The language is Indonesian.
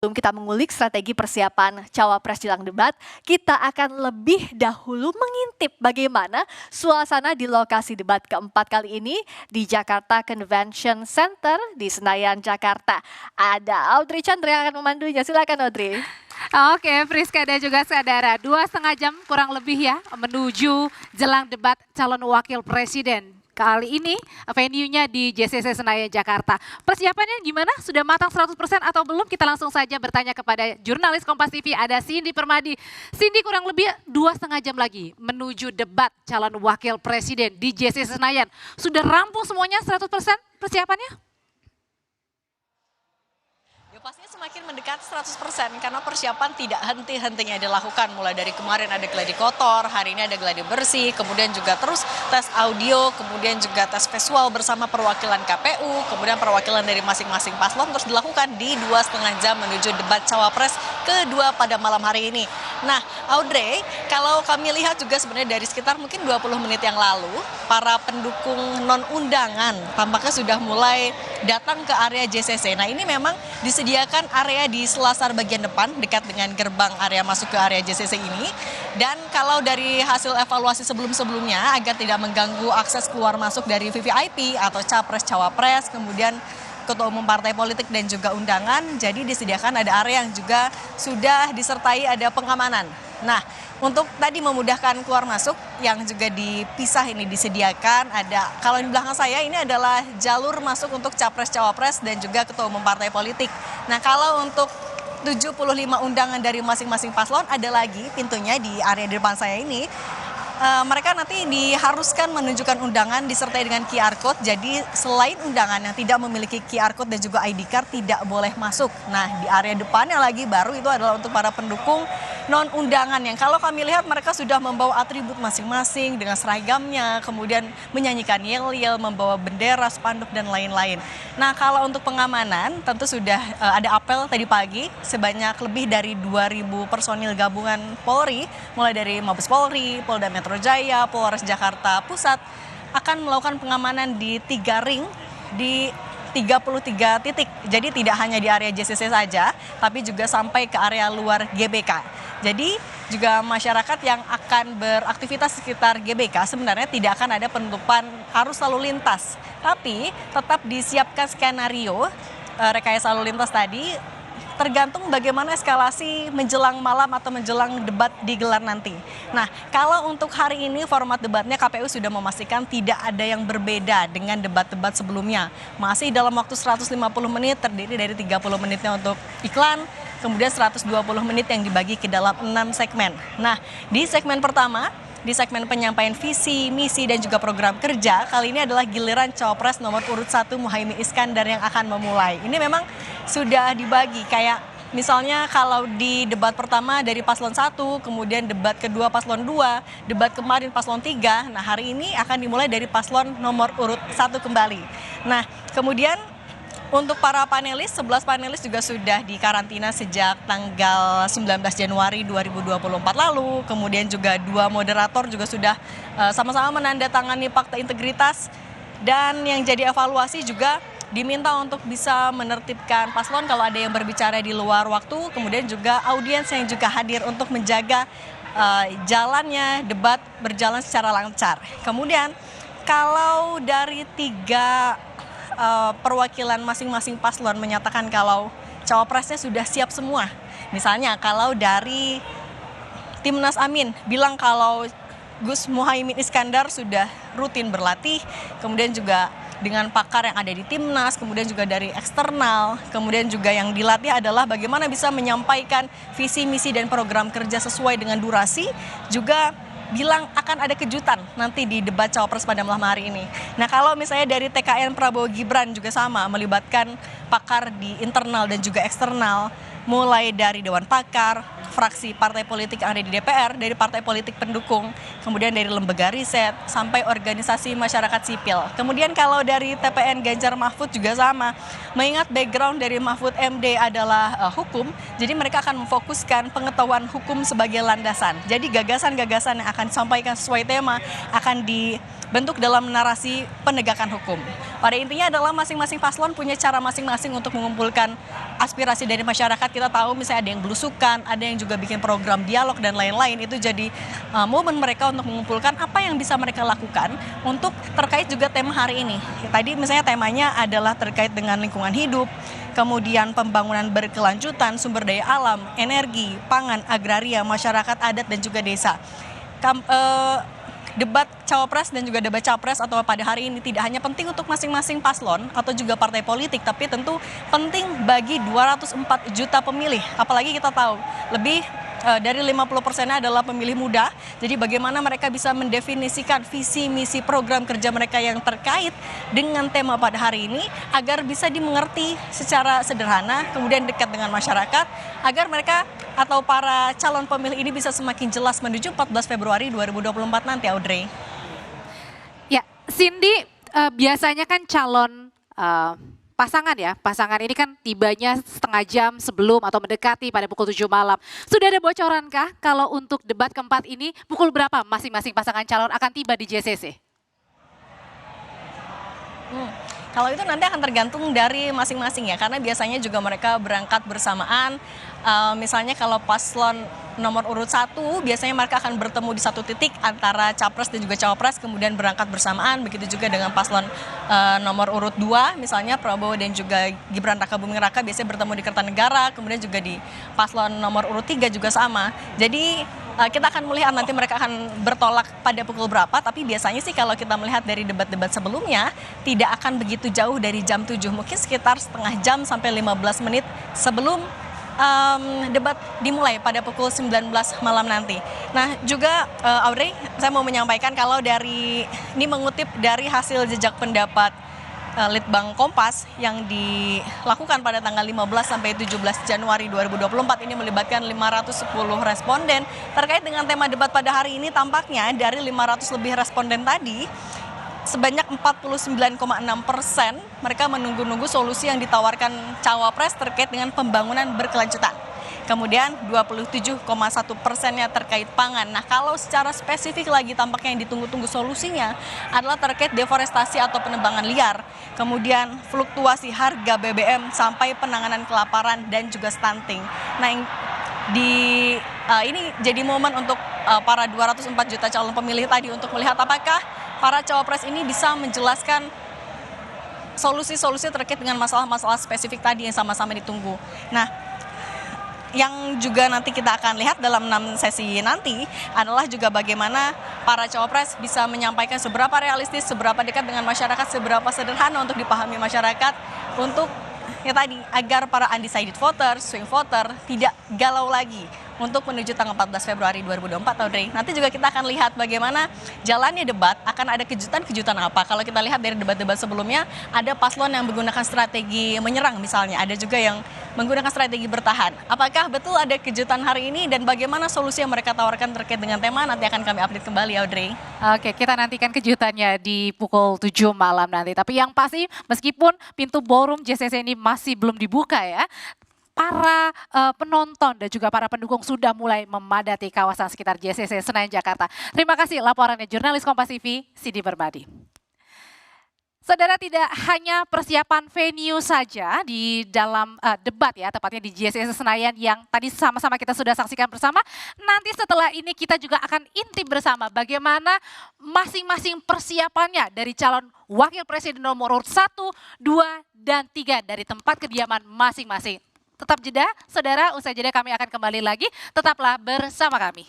sebelum kita mengulik strategi persiapan Cawapres jelang debat, kita akan lebih dahulu mengintip bagaimana suasana di lokasi debat keempat kali ini di Jakarta Convention Center di Senayan, Jakarta. Ada Audrey Chandra yang akan memandunya. Silakan Audrey. Oke, Friska dan juga saudara, 2,5 jam kurang lebih ya menuju jelang debat calon wakil presiden. Kali ini venue-nya di JCC Senayan, Jakarta. Persiapannya gimana? Sudah matang 100% atau belum? Kita langsung saja bertanya kepada jurnalis Kompas TV, ada Cindy Permadi. Cindy, kurang lebih 2,5 jam lagi menuju debat calon wakil presiden di JCC Senayan. Sudah rampung semuanya 100% persiapannya? Pastinya semakin mendekat 100% karena persiapan tidak henti-hentinya dilakukan. Mulai dari kemarin ada gladi kotor, hari ini ada gladi bersih, kemudian juga terus tes audio, kemudian juga tes visual bersama perwakilan KPU, kemudian perwakilan dari masing-masing paslon terus dilakukan di 2,5 jam menuju debat Cawapres kedua pada malam hari ini. Nah, Audrey, kalau kami lihat juga sebenarnya dari sekitar mungkin 20 menit yang lalu, para pendukung non-undangan tampaknya sudah mulai datang ke area JCC. Nah, ini memang disediakan area di selasar bagian depan dekat dengan gerbang area masuk ke area JCC ini. Dan kalau dari hasil evaluasi sebelum-sebelumnya agar tidak mengganggu akses keluar masuk dari VVIP atau Capres-Cawapres, kemudian ketua umum partai politik dan juga undangan, jadi disediakan ada area yang juga sudah disertai ada pengamanan. Nah, untuk tadi memudahkan keluar masuk yang juga dipisah ini disediakan ada, kalau di belakang saya ini adalah jalur masuk untuk Capres-Cawapres dan juga ketua umum partai politik. Nah, kalau untuk 75 undangan dari masing-masing paslon ada lagi pintunya di area di depan saya ini. Mereka nanti diharuskan menunjukkan undangan disertai dengan QR Code. Jadi selain undangan yang tidak memiliki QR Code dan juga ID card tidak boleh masuk. Nah, di area depan yang lagi baru itu adalah untuk para pendukung non-undangan yang kalau kami lihat mereka sudah membawa atribut masing-masing dengan seragamnya, kemudian menyanyikan yel-yel, membawa bendera, spanduk dan lain-lain. Nah, kalau untuk pengamanan tentu sudah ada apel tadi pagi sebanyak lebih dari 2.000 personil gabungan Polri, mulai dari Mabes Polri, Polda Metro Jaya, Polres Jakarta Pusat akan melakukan pengamanan di 3 ring di 33 titik. Jadi tidak hanya di area JCC saja, tapi juga sampai ke area luar GBK. Jadi juga masyarakat yang akan beraktivitas sekitar GBK sebenarnya tidak akan ada penutupan arus lalu lintas. Tapi tetap disiapkan skenario rekayasa lalu lintas tadi tergantung bagaimana eskalasi menjelang malam atau menjelang debat digelar nanti. Nah, kalau untuk hari ini format debatnya KPU sudah memastikan tidak ada yang berbeda dengan debat-debat sebelumnya. Masih dalam waktu 150 menit terdiri dari 30 menitnya untuk iklan, kemudian 120 menit yang dibagi ke dalam 6 segmen. Nah, di segmen pertama, di segmen penyampaian visi, misi, dan juga program kerja, kali ini adalah giliran Cawapres nomor urut 1 Muhaimin Iskandar yang akan memulai. Ini memang sudah dibagi, kayak misalnya kalau di debat pertama dari paslon 1, kemudian debat kedua paslon 2, debat kemarin paslon 3, nah hari ini akan dimulai dari paslon nomor urut 1 kembali. Nah, kemudian untuk para panelis, 11 panelis juga sudah dikarantina sejak tanggal 19 Januari 2024 lalu. Kemudian juga 2 moderator juga sudah sama-sama menandatangani fakta integritas. Dan yang jadi evaluasi juga diminta untuk bisa menertibkan paslon kalau ada yang berbicara di luar waktu. Kemudian juga audiens yang juga hadir untuk menjaga jalannya debat berjalan secara lancar. Kemudian kalau dari 3 perwakilan masing-masing paslon menyatakan kalau cawapresnya sudah siap semua. Misalnya kalau dari Timnas Amin bilang kalau Gus Muhaimin Iskandar sudah rutin berlatih, kemudian juga dengan pakar yang ada di Timnas, kemudian juga dari eksternal, kemudian juga yang dilatih adalah bagaimana bisa menyampaikan visi, misi, dan program kerja sesuai dengan durasi, juga bilang akan ada kejutan nanti di debat Cawapres pada malam hari ini. Nah, kalau misalnya dari TKN Prabowo Gibran juga sama, melibatkan pakar di internal dan juga eksternal, mulai dari Dewan Pakar, fraksi partai politik yang ada di DPR, dari partai politik pendukung, kemudian dari lembaga riset, sampai organisasi masyarakat sipil. Kemudian kalau dari TPN Ganjar Mahfud juga sama, mengingat background dari Mahfud MD adalah hukum, jadi mereka akan memfokuskan pengetahuan hukum sebagai landasan. Jadi gagasan-gagasan yang akan disampaikan sesuai tema akan dibentuk dalam narasi penegakan hukum. Pada intinya adalah masing-masing paslon punya cara masing-masing untuk mengumpulkan aspirasi dari masyarakat. Kita tahu misalnya ada yang belusukan, ada yang juga bikin program dialog dan lain-lain. Itu jadi momen mereka untuk mengumpulkan apa yang bisa mereka lakukan untuk terkait juga tema hari ini. Tadi misalnya temanya adalah terkait dengan lingkungan hidup, kemudian pembangunan berkelanjutan, sumber daya alam, energi, pangan, agraria, masyarakat adat dan juga desa. Debat cawapres dan juga debat capres atau pada hari ini tidak hanya penting untuk masing-masing paslon atau juga partai politik, tapi tentu penting bagi 204 juta pemilih. Apalagi kita tahu lebih dari 50%-nya adalah pemilih muda. Jadi bagaimana mereka bisa mendefinisikan visi misi program kerja mereka yang terkait dengan tema pada hari ini agar bisa dimengerti secara sederhana, kemudian dekat dengan masyarakat, agar mereka atau para calon pemilih ini bisa semakin jelas menuju 14 Februari 2024 nanti, Audrey. Ya, Cindy, biasanya kan calon pasangan ini kan tibanya setengah jam sebelum atau mendekati pada pukul 7 malam. Sudah ada bocorankah kalau untuk debat keempat ini pukul berapa masing-masing pasangan calon akan tiba di JCC? Kalau itu nanti akan tergantung dari masing-masing ya, karena biasanya juga mereka berangkat bersamaan. Misalnya kalau paslon nomor urut 1, biasanya mereka akan bertemu di satu titik antara capres dan juga cawapres, kemudian berangkat bersamaan. Begitu juga dengan paslon nomor urut 2, misalnya Prabowo dan juga Gibran Rakabuming Raka biasanya bertemu di Kertanegara, kemudian juga di paslon nomor urut 3 juga sama. Jadi kita akan melihat nanti mereka akan bertolak pada pukul berapa, tapi biasanya sih kalau kita melihat dari debat-debat sebelumnya tidak akan begitu jauh dari jam 7, mungkin sekitar setengah jam sampai 15 menit sebelum debat dimulai pada pukul 19 malam nanti. Nah juga Audrey, saya mau menyampaikan kalau ini mengutip dari hasil jejak pendapat Litbang Kompas yang dilakukan pada tanggal 15 sampai 17 Januari 2024 ini melibatkan 510 responden terkait dengan tema debat pada hari ini. Tampaknya dari 500 lebih responden tadi sebanyak 49,6% mereka menunggu-nunggu solusi yang ditawarkan cawapres terkait dengan pembangunan berkelanjutan. Kemudian 27,1%-nya terkait pangan. Nah kalau secara spesifik lagi tampaknya yang ditunggu-tunggu solusinya adalah terkait deforestasi atau penebangan liar. Kemudian fluktuasi harga BBM sampai penanganan kelaparan dan juga stunting. Nah ini jadi momen untuk para 204 juta calon pemilih tadi untuk melihat apakah para cawapres ini bisa menjelaskan solusi-solusi terkait dengan masalah-masalah spesifik tadi yang sama-sama ditunggu. Nah yang juga nanti kita akan lihat dalam 6 sesi nanti adalah juga bagaimana para cawapres bisa menyampaikan seberapa realistis, seberapa dekat dengan masyarakat, seberapa sederhana untuk dipahami masyarakat untuk ya tadi agar para undecided voter, swing voter tidak galau lagi untuk menuju tanggal 14 Februari 2024, Audrey. Nanti juga kita akan lihat bagaimana jalannya debat, akan ada kejutan-kejutan apa. Kalau kita lihat dari debat-debat sebelumnya, ada paslon yang menggunakan strategi menyerang misalnya, ada juga yang menggunakan strategi bertahan. Apakah betul ada kejutan hari ini dan bagaimana solusi yang mereka tawarkan terkait dengan tema, nanti akan kami update kembali, Audrey. Oke, kita nantikan kejutannya di pukul 7 malam nanti. Tapi yang pasti meskipun pintu ballroom JCC ini masih belum dibuka ya, para penonton dan juga para pendukung sudah mulai memadati kawasan sekitar JCC Senayan Jakarta. Terima kasih laporannya jurnalis Kompas TV, Sidi Berbadi. Saudara, tidak hanya persiapan venue saja di dalam debat ya, tepatnya di JCC Senayan yang tadi sama-sama kita sudah saksikan bersama. Nanti setelah ini kita juga akan intip bersama bagaimana masing-masing persiapannya dari calon wakil presiden nomor urut 1, 2, dan 3 dari tempat kediaman masing-masing. Tetap jeda, saudara, usai jeda kami akan kembali lagi. Tetaplah bersama kami.